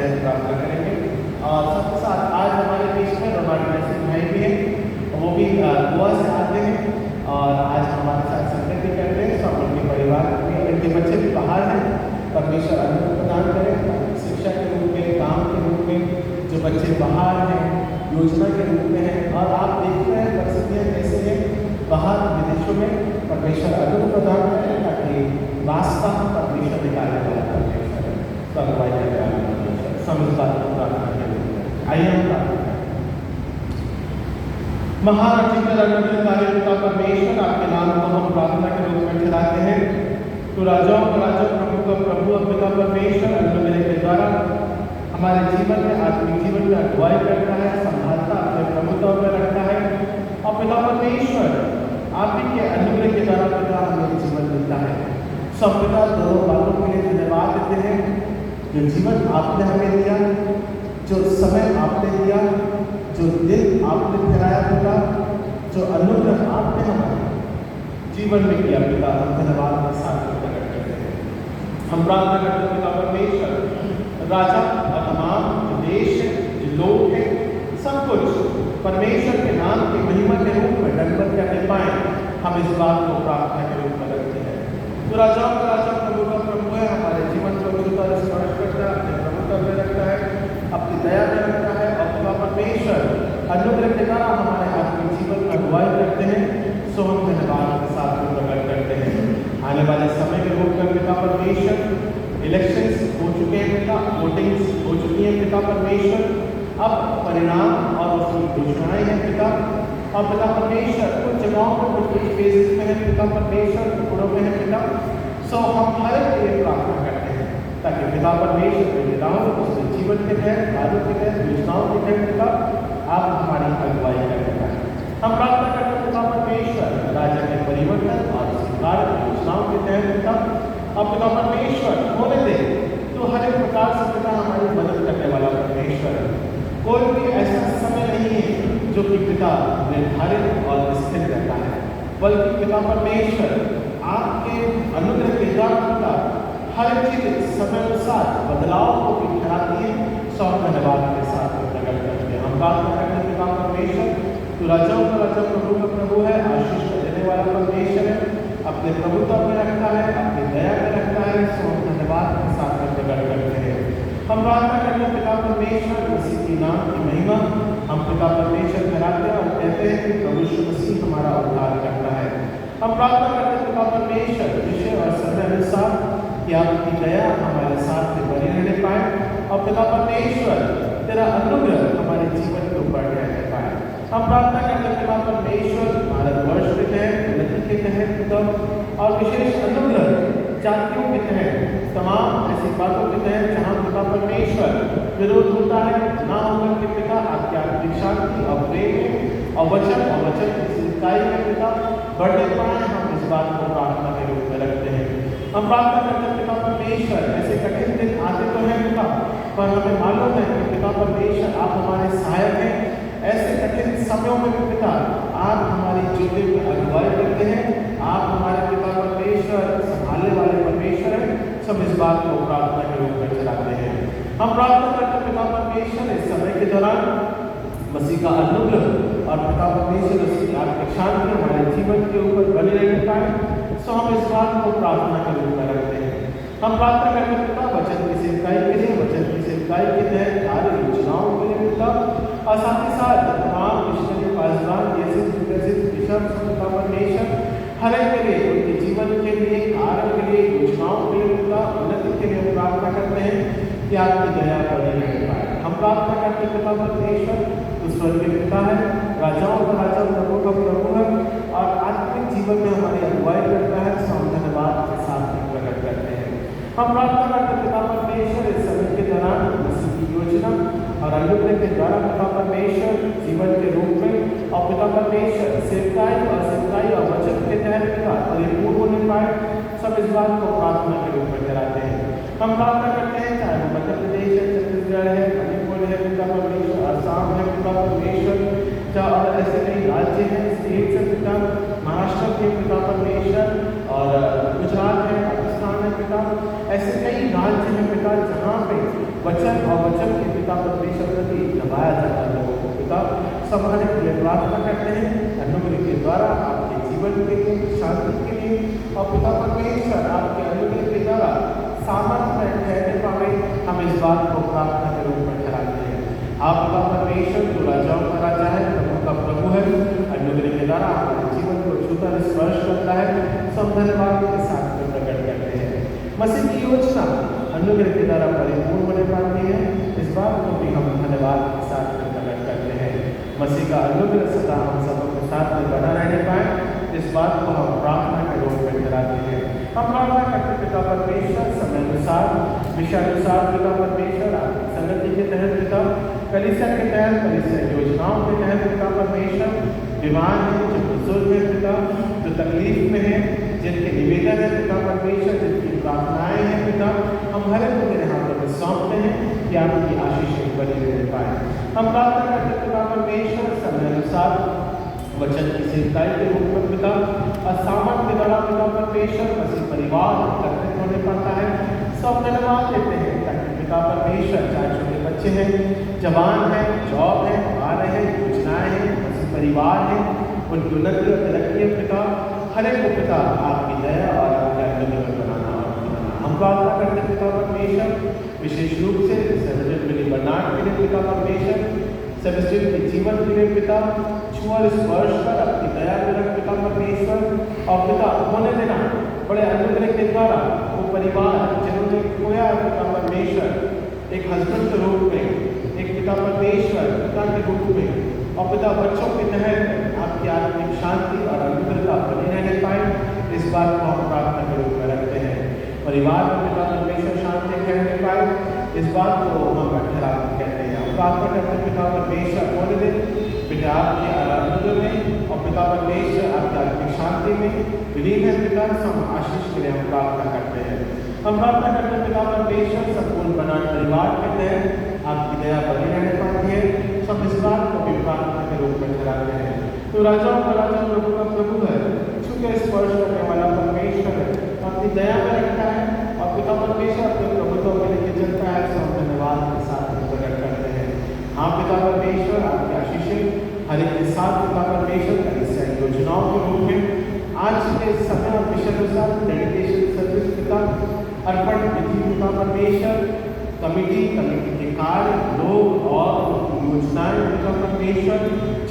सहज प्रार्थना करेंगे। और साथ ही साथ आज हमारे बीच में रोमानी मैसेज भाई भी हैं, वो भी गोवा से आते हैं और आज हमारे साथ संगति करते हैं। सब उनके परिवार में उनके बच्चे भी बाहर हैं, परमेश्वर अनुग्रह प्रदान करें शिक्षा के रूप में, काम के रूप में। जो बच्चे बाहर हैं योजना के रूप में हैं, और आप देख रहे हैं परिस्थितियाँ कैसे हैं बाहर विदेशों में। परमेश्वर अनुग्रह प्रदान करें ताकि रास्ता परमेश्वर निकालने वाला परमेश्वर है, तो अगुवाई करने वाला परमेश्वर। समझदार प्रार्थना करें। आइए हम प्रार्थना करें। महान रक्षक अनुग्रहकारी पिता परमेश्वर, आपके नाम को हम प्रार्थना के रूप में चलाते हैं। तो राजाओं का राजा, प्रभु का प्रभु, पिता परमेश्वर अनुग्रह के द्वारा हमारे जीवन में, आत्मिक जीवन में अगुवाई करता है, संभालता, अपने प्रभुत्व में रखता है। और पिता परमेश्वर आप ही के अनुग्रह के द्वारा पिता हमें जीवन मिलता है। सब पिता दोनों बातों के लिए धन्यवाद देते हैं। जो जीवन आपने हमें दिया, जो समय आपने दिया, जो दिन आपने ठहराया पिता, जो अनुग्रह आपने हमारे जीवन में किया पिता, हम धन्यवाद के साथ प्रकट करते हैं। हम प्रार्थना करते हैं पिता परमेश्वर, राजा और तमाम जो देश है, जो लोग हैं, सब कुछ परमेश्वर के नाम की महिमा के रूप में दंडवत करने पाए, हम इस बात को प्रार्थना के रूप में रखते हैं। तो राजाओं का राजा, प्रभु का प्रभु है, हमारे जीवन को गुरुतर स्पर्श करता है, अपने प्रभुत्व में रखता है, अपनी दया में रखता है। और पिता परमेश्वर अनुग्रह के द्वारा हमारे आत्मिक जीवन में अगुवाई करते हैं, सो हम धन्यवाद के साथ प्रकट करते हैं। आने वाले समय के रूप में पिता परमेश्वर इलेक्शंस हो चुके हैं पिता, वोटिंग्स हो चुकी हैं पिता परमेश्वर, अब परिणाम और उसकी घोषणाएं हैं पिता। और पिता परमेश्वर कुछ जगहों पर कुछ फेजेस में है पिता परमेश्वर, टुकड़ों में है पिता। सो हम हर एक लिए प्रार्थना करते हैं ताकि पिता परमेश्वर के नेताओं, उसके जीवन के तहत, कार्यों के तहत, योजनाओं के तहत पिता आप हमारी अगुवाई करने का। हम प्रार्थना करते हैं पिता परमेश्वर राज्य के परिवर्तन और सरकार योजनाओं के तहत पिता। अब पिता परमेश्वर होने दे तो हर एक प्रकार से पिता हमारी मदद करने वाला परमेश्वर है। कोई भी ऐसा समय नहीं है जो कि पिता निर्धारित और स्थिर रहता है, बल्कि पिता परमेश्वर आपके अनुग्रह के द्वारा पिता हर चीज समय अनुसार बदलाव को भी कराती है। सौ धन्यवाद के साथ प्रकट करते हैं। हम प्रार्थना करते हैं पिता परमेश्वर, तो राजाओं का राजा, प्रभु का प्रभु है, आशीष देने वाला परमेश्वर है, अपने प्रभुत्व में रखता है, अपनी दया में रखता है। सो धन्यवाद के साथ प्रकट करते हैं। हम प्रार्थना करते हैं पिता परमेश्वर, मसीह के नाम की महिमा हम पिता परमेश्वर कराते हैं और कहते हैं कि प्रभु यीशु मसीह हमारा उद्धार करता है। हम प्रार्थना करते हैं पिता परमेश्वर विषय और समय अनुसार कि आपकी दया हमारे साथ में बनी रहने पाए, और पिता परमेश्वर तेरा अनुग्रह हमारे जीवन के ऊपर रहने पाए। हम प्रार्थना करते हैं पिता परमेश्वर भारतवर्ष के तहत, उन्नति के तहत पिता, और विशेष अनुग्रह जातियों के तहत, तमाम ऐसी बातों के तहत जहाँ पिता परमेश्वर विरोध होता है, ना होकर के पिता आपकी आत्मिक शांति और प्रेम और वचन की सिद्धाई में पिता बढ़ने पाए, हम इस बात को प्रार्थना के रूप में रखते हैं। हम प्रार्थना करते हैं पिता परमेश्वर, ऐसे कठिन दिन आते तो हैं पिता, पर हमें मालूम है कि पिता परमेश्वर आप हमारे सहायक हैं। ऐसे कठिन समयों में भी पिता आप हमारी ज्योति में अगुवाई करते हैं, आप हमारे पिता परमेश्वर संभालने वाले परमेश्वर हैं। सब इस बात को प्रार्थना के रूप में चलाते हैं। हम प्रार्थना करते हैं पिता परमेश्वर इस समय के दौरान मसीह का अनुग्रह और पिता परमेश्वर उसकी आत्मिक शांति हमारे जीवन के ऊपर बनी रहने पाए। सो हम इस बात को प्रार्थना के रूप में रखते हैं। हम प्रार्थना करते हैं पिता वचन की सेवकाई के लिए, वचन की सेवकाई के तहत कार्य योजनाओं के लिए पिता, और साथ ही साथ तमाम मिशनरी पासवान जैसे विकसित बिशप पिता परमेश्वर हर एक के लिए, उनके जीवन के लिए, कार्य के लिए, योजनाओं के लिए पिता, उन्नति के लिए प्रार्थना करते हैं कि आपकी दया बनी रहने पाए। हम प्रार्थना करते हैं पिता परमेश्वर, तो स्वर्गीय पिता है, राजाओं का राजा, प्रभु का प्रभु है, और आत्मिक जीवन में हमारी अगुवाई करता है। सो हम धन्यवाद के साथ प्रकट करते हैं। हम प्रार्थना करते हैं पिता परमेश्वर इस समय के दौरान मसीह की योजना और अनुग्रह के द्वारा पिता परमेश्वर जीवन के रूप में, और पिता परमेश्वर सेवकाई और वचन के तहत पिता परिपूर्ण होने पाए। सब इस बात को प्रार्थना के रूप में कराते हैं। हम प्रार्थना करते हैं चाहे वो मध्य प्रदेश है, छत्तीसगढ़ है, मणिपुर है पिता परमेश्वर, असम है पिता परमेश्वर, और ऐसे कई राज्य हैं, स्टेट है पिता, महाराष्ट्र के पिता परमेश्वर, और गुजरात है, पाकिस्तान है पिता, ऐसे कई राज्य हैं पिता जहाँ पे वचन और वचन के पिता परमेश्वर प्रति दबाया जाता है लोगों को पिता संभालने के लिए प्रार्थना करते हैं अनुग्रह के द्वारा आपके जीवन के लिए शांति के लिए और पिता परमेश्वर आपके अनुग्रह के द्वारा सामर्थ्य में ठहरने पावे हम इस बात को प्रार्थना के रूप में ठहराते हैं। आप पिता परमेश्वर जो राजाओं का राजा है प्रभु का प्रभु है अनुग्रह के द्वारा हमारे जीवन को छूता स्पर्श करता है सब धन्यवाद के साथ में प्रकट करते हैं। मसीह की योजना अनुग्रह के द्वारा परिपूर्ण होने पाती है इस बात को भी हम धन्यवाद के साथ में प्रकट करते हैं। मसीह का अनुग्रह सदा हम सबों के साथ में बना रहने पाए इस बात को हम प्रार्थना के रूप में कराते हैं। हम प्रार्थना करते पिता परमेश्वर समय अनुसार विषयानुसार पिता परमेश्वर आपकी संगति के तहत पिता कलीसिया के तहत कलीसिया योजनाओं के तहत पिता परमेश्वर बीमार है जो बुजुर्ग है पिता जो तकलीफ में है जिनके निवेदन है पिता परमेश्वर जिनकी प्रार्थनाएं हैं पिता हम हर एक को तेरे हाथों में सौंपते हैं कि आपकी आशीष बनी रह पाए। हम प्रार्थना करते पिता परमेश्वर समय अनुसार वचन की सिंचाई के रूप में पिता असामर्थ के द्वारा पिता परमेश्वर मसीह परिवार एकत्रित होने पाता है सब धन्यवाद देते हैं ताकि पिता परमेश्वर चाहे छोटे बच्चे हैं जवान हैं जॉब है बाहर है योजनाएं हैं मसीह परिवार है उनकी उन्नति और तरक्की पिता हर एक को पिता आपकी दया और आपके अनुग्रह में बनाना हम प्रार्थना करते पिता परमेश्वर विशेष रूप से सर्वजन बर्नार्ड के लिए पिता परमेश्वर सेबेस्टियन के जीवन के लिए पिता छुआ स्पर्श कर अपनी दया में रख पिता परमेश्वर और पिता होने देना बड़े अनुग्रह के द्वारा वो परिवार जिन्होंने खोया पिता परमेश्वर एक हस्बैंड के रूप में एक पिता परमेश्वर पिता के रूप में और पिता बच्चों के तहत आपकी आत्मिक शांति और अनुग्रहता बनी रहने पाए इस बात को हम प्रार्थना के रूप में रखते हैं। परिवार में पिता परमेश्वर शांति रहने पाए इस बात को हम ठहरा कहते हैं। हम प्रार्थना करते हैं पिता परमेश्वर होने दे पिता आपके आराधना में और पिता परमेश्वर आपकी आत्मिक शांति में विलीन है पिता सब आशीष के लिए हम प्रार्थना करते हैं। हम प्रार्थना करते हैं पिता परमेश्वर संपूर्ण बना परिवार के तहत आपकी दया बनी रहने पाती है सब इस बात को भी प्रार्थना के रूप में ठहराते हैं। तो राजाओं का राजा प्रभु का प्रभु है छुके स्पर्श करने वाला परमेश्वर है अपनी दया में रखता है और पिता परमेश्वर अपने प्रभुत्व में लेके चलता है सब धन्यवाद के साथ प्रकट करते हैं। हाँ पिता परमेश्वर आपकी आशीषें हर एक के साथ पिता परमेश्वर कलीसिया योजनाओं के रूप में आज के समय और विषय अनुसार डेडिकेशन सर्विस पिता अर्पण विधि पिता परमेश्वर कमेटी के कार्य लोग और योजनाएं पिता परमेश्वर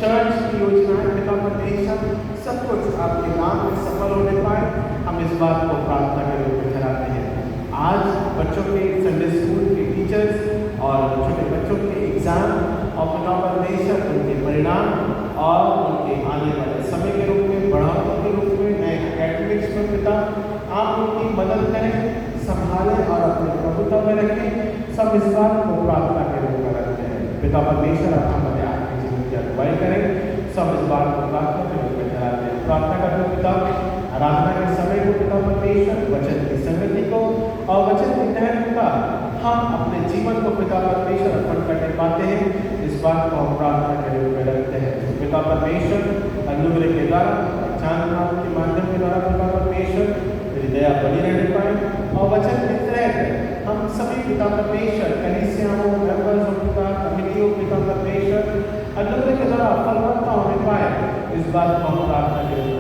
चर्च की योजनाएं पिता परमेश्वर सब कुछ आपके नाम में सफल होने पाए हम इस बात को प्रार्थना के रूप में ठहराते हैं। आज बच्चों के संडे स्कूल के टीचर्स और छोटे बच्चों के एग्जाम और पिता परमेश्वर उनके परिणाम और उनके आने वाले समय के रूप में बढ़ावों के रूप में नए एकेडमिक्स में पिता आप उनकी मदद करें संभालें और अपने प्रभुत्व में रखें सब इस बात को प्रार्थना के रूप में रखते हैं। पिता परमेश्वर आप हमारे आपके जीवन की अगुवाई करें सब इस बात को प्रार्थना के रूप में ठहराते हैं। प्रार्थना करते पिता आराधना के समय को पिता परमेश्वर वचन की संगति को और वचन के तहत पिता हम अपने जीवन को पिता परमेश्वर अर्पण करने पाते हैं इस बात को हम प्रार्थना के रूप में रखते हैं। पिता परमेश्वर अनुग्रह के द्वारा चांद के माध्यम के द्वारा पिता परमेश्वर मेरी दया बनी रहने पाए और वचन के तहत हम सभी पिता परमेश्वर कलीसियाओं मेंबर्स और पिता कमेटियों पिता परमेश्वर अनुग्रह के द्वारा फलवत्ता होने पाए इस बात को हम प्रार्थना के रूप